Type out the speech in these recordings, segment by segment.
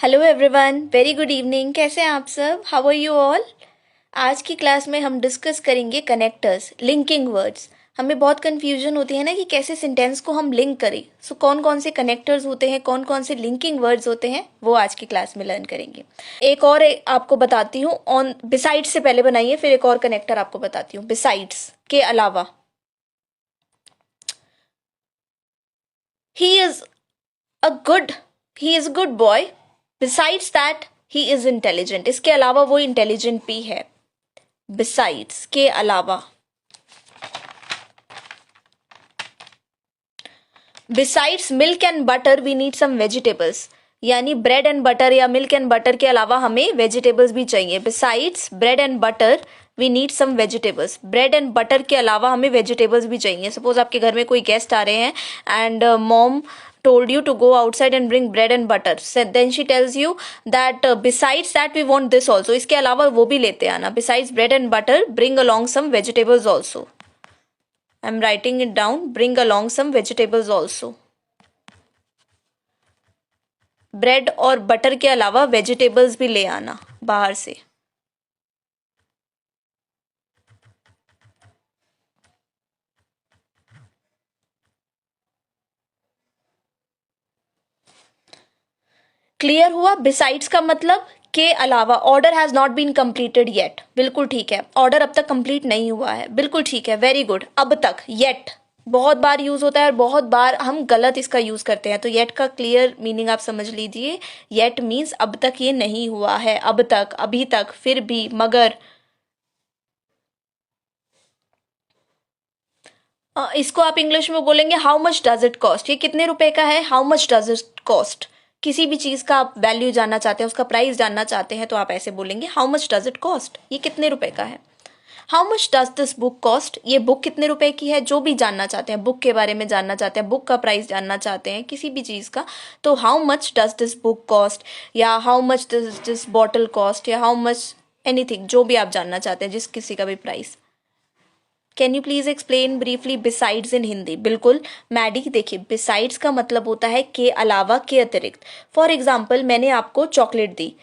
Hello everyone, very good evening. कैसे हैं आप सब? How are you all? आज की क्लास में हम डिस्कस करेंगे कनेक्टर्स, लिंकिंग वर्ड्स। हमें बहुत कंफ्यूजन होती है ना कि कैसे सेंटेंस को हम लिंक करें। सो कौन कौन से कनेक्टर्स होते हैं, कौन कौन से लिंकिंग वर्ड्स होते हैं, वो आज की क्लास में लर्न करेंगे। एक और आपको बताती हूँ। ऑन बिसाइड्स से पहले बनाइए, फिर एक और कनेक्टर आपको बताती हूँ। बिसाइड्स के अलावा, he is a good he is a good boy. Besides that he is intelligent. इसके अलावा वो इंटेलिजेंट भी है। बिसाइड्स के अलावा, besides milk and butter we need some vegetables. यानी ब्रेड एंड बटर या मिल्क एंड बटर के अलावा हमें वेजिटेबल्स भी चाहिए। Besides bread and butter we need some vegetables. Bread and butter के अलावा हमें वेजिटेबल्स भी चाहिए। सपोज आपके घर में कोई गेस्ट आ रहे हैं and mom told you to go outside and bring bread and butter. So then she tells you that besides that we want this also. इसके अलावा वो भी लेते आना। Besides bread and butter, bring along some vegetables also. I'm writing it down. Bring along some vegetables also. Bread और butter के अलावा vegetables भी ले आना बाहर से। क्लियर हुआ? बिसाइड्स का मतलब के अलावा। Order has not been completed yet. बिल्कुल ठीक है, ऑर्डर अब तक कंप्लीट नहीं हुआ है। बिल्कुल ठीक है, वेरी गुड। अब तक, येट बहुत बार यूज होता है और बहुत बार हम गलत इसका यूज करते हैं। तो येट का क्लियर मीनिंग आप समझ लीजिए। येट मीन्स अब तक ये नहीं हुआ है। अब तक, अभी तक, फिर भी, मगर। इसको आप इंग्लिश में बोलेंगे how much does it cost. ये कितने रुपए का है? How much does it cost. किसी भी चीज का आप वैल्यू जानना चाहते हैं, उसका प्राइस जानना चाहते हैं, तो आप ऐसे बोलेंगे how much does it cost. ये कितने रुपए का है? How much does this book cost. ये बुक कितने रुपए की है? जो भी जानना चाहते हैं, बुक के बारे में जानना चाहते हैं, बुक का प्राइस जानना चाहते हैं, किसी भी चीज का, तो how much does this book cost, या how much does this bottle cost, या हाउ मच एनीथिंग, जो भी आप जानना चाहते हैं, जिस किसी का भी price. Can you please explain briefly besides in Hindi? बिल्कुल मैडी। देखिए, बिसाइड्स का मतलब होता है के अलावा, के अतिरिक्त। फॉर एग्जाम्पल, मैंने आपको चॉकलेट दी,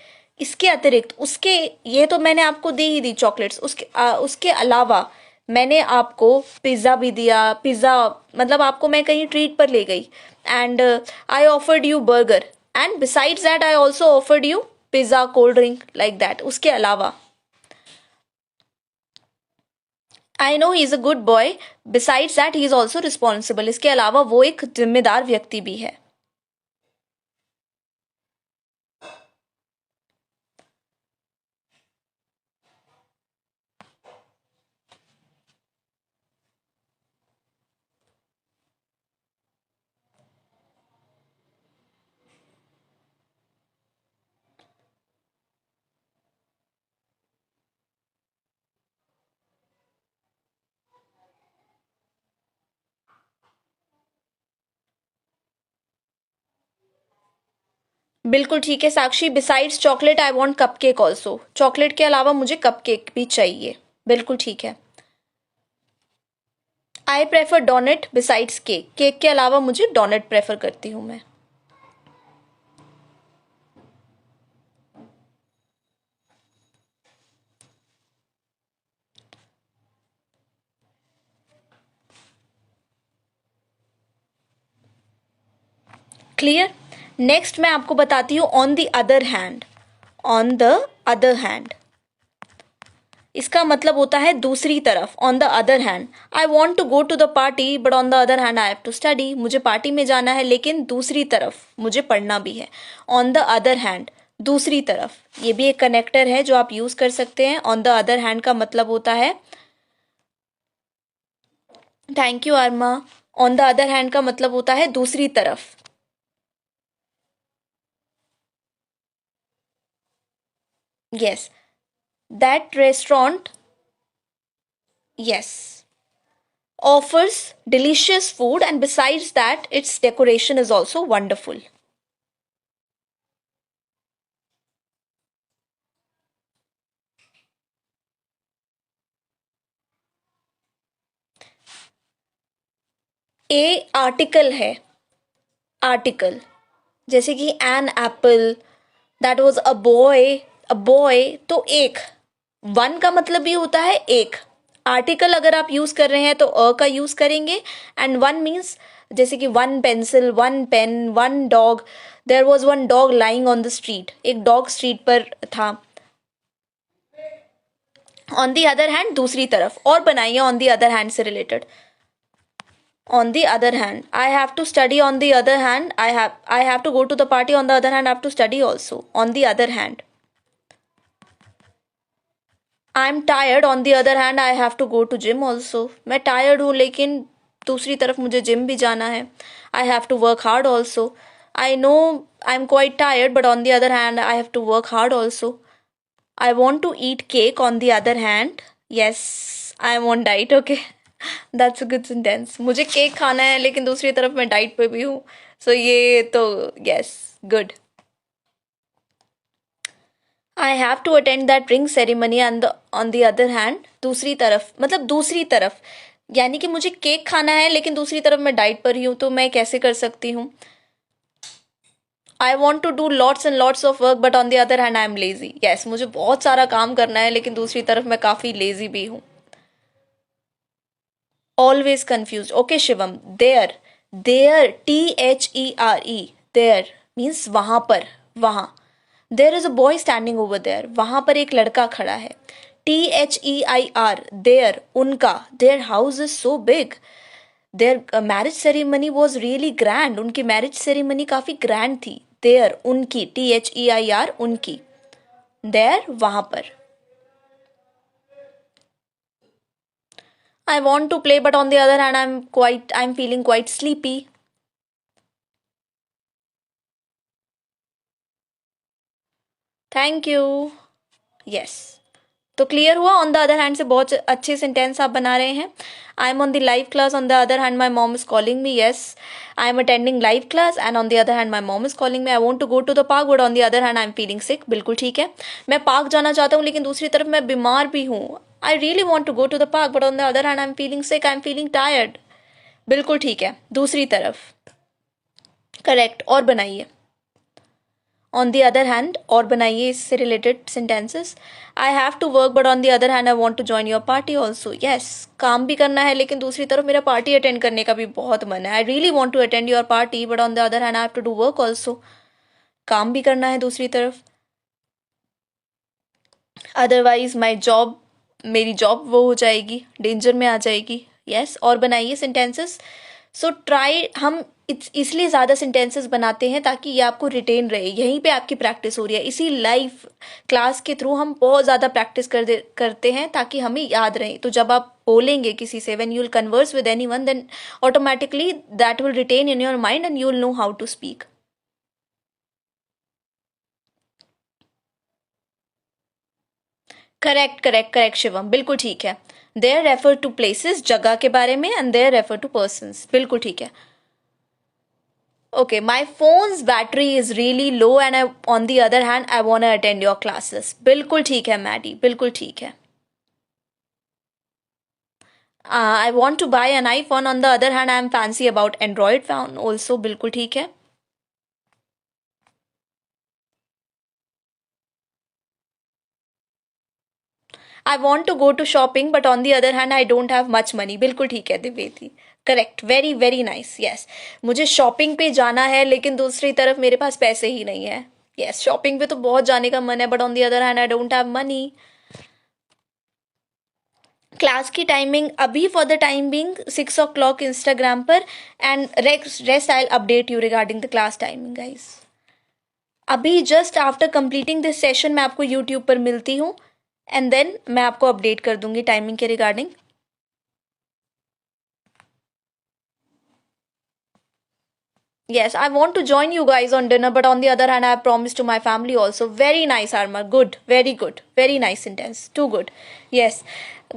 इसके अतिरिक्त, उसके, ये तो मैंने आपको दी ही दी चॉकलेट्स, उसके अलावा मैंने आपको पिज्ज़ा भी दिया। पिज्ज़ा मतलब आपको मैं कहीं ट्रीट पर ले गई and I offered you burger, and besides that I also offered you pizza, cold drink, like that. उसके अलावा, I know he is a good boy, besides that he is also responsible. इसके अलावा वो एक जिम्मेदार व्यक्ति भी है। बिल्कुल ठीक है Sakshi. Besides chocolate I want cupcake also. Chocolate के अलावा मुझे कप केक भी चाहिए। बिल्कुल ठीक है। I prefer donate besides cake. Cake के अलावा मुझे डोनेट प्रेफर करती हूँ मैं। क्लियर? नेक्स्ट मैं आपको बताती हूँ on the other hand. On the other hand, इसका मतलब होता है दूसरी तरफ। On the other hand, I want to go to the party but on the other hand I have to study. मुझे पार्टी में जाना है लेकिन दूसरी तरफ मुझे पढ़ना भी है। ऑन द अदर हैंड, दूसरी तरफ, ये भी एक कनेक्टर है जो आप यूज कर सकते हैं। ऑन द अदर हैंड का मतलब होता है, thank you Arma. On the other hand का मतलब होता है दूसरी तरफ। Yes, that restaurant, yes, offers delicious food, and besides that its decoration is also wonderful. A article है। आर्टिकल, जैसे कि an apple, that was a boy, तो एक, वन का मतलब भी होता है एक। आर्टिकल अगर आप यूज कर रहे हैं तो अ का यूज करेंगे, एंड वन मीन्स जैसे कि one pencil, one pen, one dog. There was one dog lying on the street, एक डॉग स्ट्रीट पर था। ऑन दी अदर हैंड, दूसरी तरफ, और बनाइए ऑन दी अदर हैंड से related. On the other hand, I have to study. On the other hand, I have to go to the party. On the other hand, I have to study also. On the other hand, I'm tired. On the other hand, I have to go to gym also. मैं tired हूँ लेकिन दूसरी तरफ मुझे gym भी जाना है. I have to work hard also. I know I'm quite tired, but on the other hand, I have to work hard also. I want to eat cake. On the other hand, yes, I'm on diet. Okay. That's a good sentence. मुझे cake खाना है लेकिन दूसरी तरफ मैं diet पे भी हूँ, सो ये तो yes, good. I have to attend that ring ceremony on the other hand, दूसरी तरफ मतलब दूसरी तरफ, यानी कि मुझे केक खाना है लेकिन दूसरी तरफ मैं डाइट पर ही हूँ, तो मैं कैसे कर सकती हूँ? I want to do lots and lots of work but on the other hand I am lazy. Yes, मुझे बहुत सारा काम करना है लेकिन दूसरी तरफ मैं काफ़ी लेजी भी हूँ। Always confused. Okay, Shivam. There, THERE. There means वहां पर, वहां। There is a boy standing over there. वहां पर एक लड़का खड़ा है। THEIR. There, उनका। Their house is so big. Their marriage ceremony was really grand. उनकी marriage ceremony काफी grand थी। There, उनकी। THEIR, उनकी। There, वहां पर। I want to play, but on the other hand, I'm feeling quite sleepy. Thank you. Yes, तो clear हुआ। On the other hand से बहुत अच्छे सेंटेंस आप बना रहे हैं। I am on the live class, on the other hand my mom is calling me. Yes, I am attending live class and on the other hand my mom is calling me. I want to go to the park but on the other hand I am feeling sick. बिल्कुल ठीक है, मैं park जाना चाहता हूँ लेकिन दूसरी तरफ मैं बीमार भी हूँ। I really want to go to the park but on the other hand I am feeling sick, I am feeling tired. बिल्कुल ठीक है, दूसरी तरफ। करेक्ट, और बनाइए। ऑन दी अदर हैंड, और बनाइए इससे related sentences. I have to work but on the other hand I want to join your party also. Yes, काम भी करना है लेकिन दूसरी तरफ मेरा पार्टी अटेंड करने का भी बहुत मन है। I really want to attend your party but on the other hand I have to do work also. काम भी करना है दूसरी तरफ। अदरवाइज माई जॉब, मेरी जॉब वो हो जाएगी, डेंजर में आ जाएगी। यस, और बनाइए सेंटेंसेस। सो ट्राई, हम इसलिए ज़्यादा सेंटेंसेस बनाते हैं ताकि ये आपको रिटेन रहे, यहीं पे आपकी प्रैक्टिस हो रही है। इसी लाइव क्लास के थ्रू हम बहुत ज़्यादा प्रैक्टिस करते हैं ताकि हमें याद रहे। तो जब आप बोलेंगे किसी से, when you will converse with anyone, then automatically that will retain in your mind and you will know how to speak. Correct correct correct Shivam, बिल्कुल ठीक है। देयर रेफर टू प्लेसेस, जगह के बारे में, and there refer to persons, बिल्कुल ठीक है। Okay, my phone's battery is really low and I on the other hand I want attend your classes. बिल्कुल ठीक है मैडी, बिल्कुल ठीक है। I want to buy an iPhone, on the other hand I am fancy about Android phone also. बिल्कुल ठीक है। I want to go to shopping but on the other hand I don't have much money. बिल्कुल ठीक है Divyati, correct, very very nice. Yes, मुझे shopping पे जाना है लेकिन दूसरी तरफ मेरे पास पैसे ही नहीं है। यस, शॉपिंग पे तो बहुत जाने का मन है but on the other hand I don't have money. Class की टाइमिंग अभी for the time being 6 o'clock Instagram पर, and rest I update you regarding the class timing guys. अभी just after completing this session मैं आपको YouTube पर मिलती हूँ and then मैं आपको अपडेट कर दूंगी टाइमिंग के regarding. Yes, I want to join you guys on dinner, but on the other hand, I have promised to my family also. Very nice, Arma. Good, very good. Very nice sentence. Too good. Yes.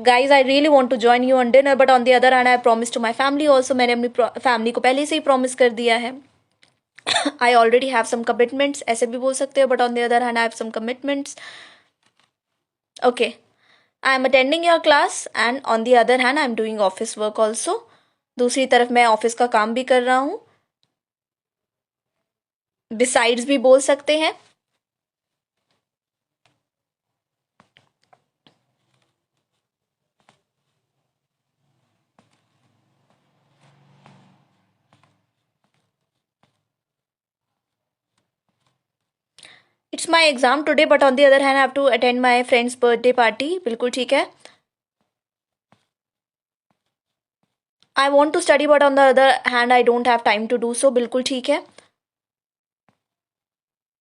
Guys, I really want to join you on dinner, but on the other hand, I have promised to my family also. मैंने अपनी family को पहले से ही promise कर दिया है। I already have some commitments, ऐसे भी बोल सकते हो, but on the other hand, I have some commitments. Okay. I am attending your class and on the other hand, I am doing office work also. दूसरी तरफ मैं office का काम भी कर रहा हूँ। बिसाइड्स भी बोल सकते हैं। It's my exam today but on the other hand I have to attend my friend's birthday party, बिल्कुल ठीक है. I want to study but on the other hand I don't have time to do so, बिल्कुल ठीक है.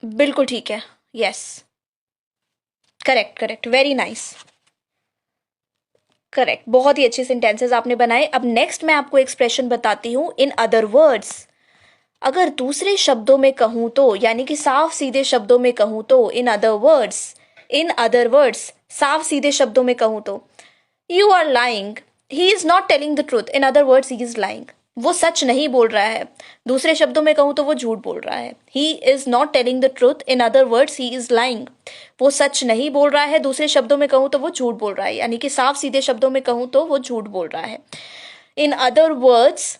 बिल्कुल ठीक है. Yes, correct correct, very nice. Correct, बहुत ही अच्छे सेंटेंसेस आपने बनाए. अब नेक्स्ट मैं आपको एक्सप्रेशन बताती हूँ इन अदर वर्ड्स. अगर दूसरे शब्दों में कहूँ तो, यानी कि साफ सीधे शब्दों में कहूँ तो, इन अदर वर्ड्स साफ सीधे शब्दों में कहूँ तो, you are lying, he is not telling the truth, in other words he is lying. वो सच नहीं बोल रहा है. दूसरे शब्दों में कहूँ तो वो झूठ बोल रहा है. ही is not telling the truth, in other words he is lying. वो सच नहीं बोल रहा है. दूसरे शब्दों में कहूँ तो वो झूठ बोल रहा है, यानी कि साफ सीधे शब्दों में कहूँ तो वो झूठ बोल रहा है. In other words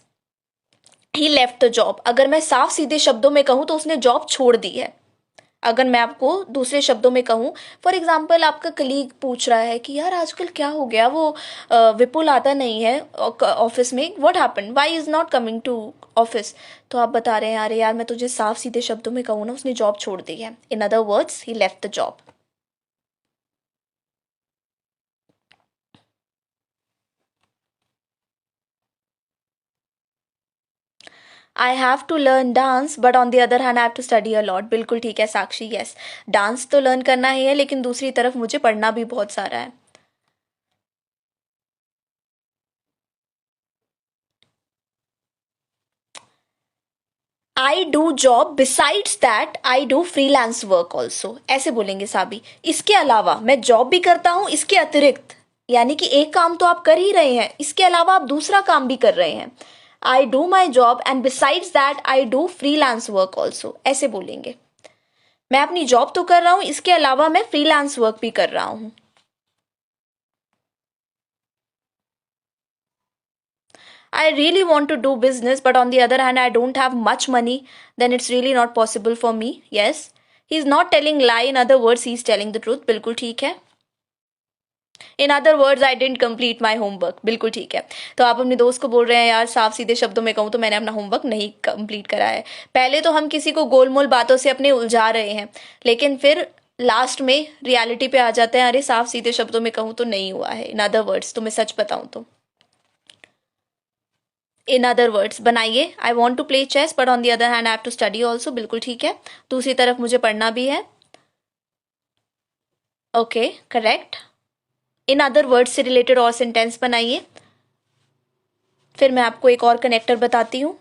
he left the job. अगर मैं साफ सीधे शब्दों में कहूँ तो उसने जॉब छोड़ दी है. अगर मैं आपको दूसरे शब्दों में कहूँ, फॉर एग्जाम्पल आपका कलीग पूछ रहा है कि यार आजकल क्या हो गया, वो विपुल आता नहीं है ऑफिस में, what happened, why is not coming to office. तो आप बता रहे हैं अरे यार मैं तुझे साफ सीधे शब्दों में कहूँ ना, उसने जॉब छोड़ दी है. In other words he left the job. I have to learn dance but on the other hand I have to study a lot. बिल्कुल ठीक है साक्षी. यस, डांस तो लर्न करना ही है, लेकिन दूसरी तरफ मुझे पढ़ना भी बहुत सारा है. I do job besides that I do freelance work also. ऐसे बोलेंगे साबी. इसके अलावा मैं जॉब भी करता हूं, इसके अतिरिक्त, यानी कि एक काम तो आप कर ही रहे हैं, इसके अलावा आप दूसरा काम भी कर रहे हैं. I do my job and besides that I do freelance work also. ऐसे बोलेंगे. मैं अपनी जॉब तो कर रहा हूं, इसके अलावा मैं फ्रीलांस वर्क भी कर रहा हूं. I really want to do business, but on the other hand, I don't have much money. Then it's really not possible for me. Yes. He's not telling lie. In other words, he's telling the truth. बिल्कुल ठीक है. In other words I didn't complete my homework. बिल्कुल ठीक है. तो आप अपने दोस्त को बोल रहे हैं यार साफ सीधे शब्दों में कहूँ तो मैंने अपना होमवर्क नहीं कंप्लीट करा है. पहले तो हम किसी को गोलमोल बातों से अपने उलझा रहे हैं, लेकिन फिर लास्ट में रियलिटी पे आ जाते हैं, अरे साफ सीधे शब्दों में कहूँ तो नहीं हुआ है. इन अदर वर्ड्स, तो मैं सच बताऊँ तो इन अदर वर्ड्स बनाइए. I want to play chess but on the other hand I have to study also. बिल्कुल ठीक है. दूसरी तरफ मुझे पढ़ना भी है. Okay, correct. In other words से रिलेटेड और सेंटेंस बनाइए. फिर मैं आपको एक और कनेक्टर बताती हूँ.